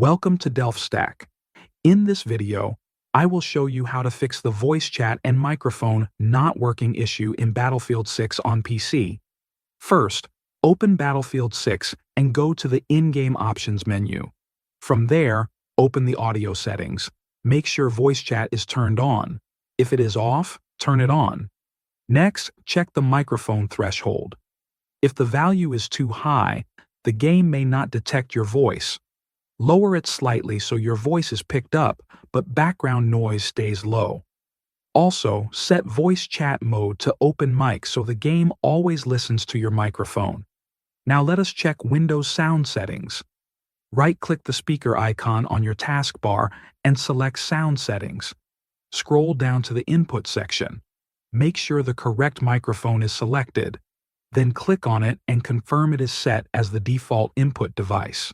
Welcome to DelphStack. In this video, I will show you how to fix the voice chat and microphone not working issue in Battlefield 6 on PC. First, open Battlefield 6 and go to the in-game options menu. From there, open the audio settings. Make sure voice chat is turned on. If it is off, turn it on. Next, check the microphone threshold. If the value is too high, the game may not detect your voice. Lower it slightly so your voice is picked up, but background noise stays low. Also, set voice chat mode to open mic so the game always listens to your microphone. Now let us check Windows sound settings. Right-click the speaker icon on your taskbar and select Sound Settings. Scroll down to the Input section. Make sure the correct microphone is selected. Then click on it and confirm it is set as the default input device.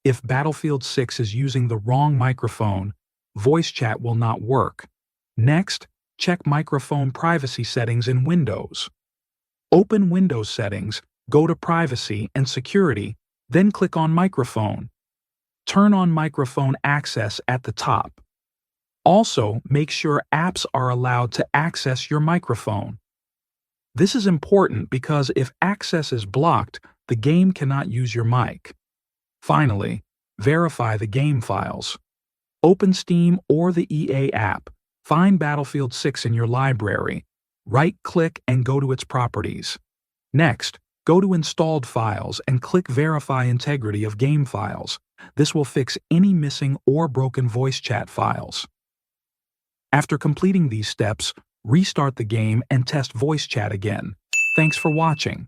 If Battlefield 6 is using the wrong microphone, voice chat will not work. Next, check microphone privacy settings in Windows. Open Windows Settings, go to Privacy and Security, then click on Microphone. Turn on microphone access at the top. Also, make sure apps are allowed to access your microphone. This is important because if access is blocked, the game cannot use your mic. Finally, verify the game files. Open Steam or the EA app. Find Battlefield 6 in your library. Right-click and go to its properties. Next, go to Installed Files and click Verify Integrity of Game Files. This will fix any missing or broken voice chat files. After completing these steps, restart the game and test voice chat again. Thanks for watching.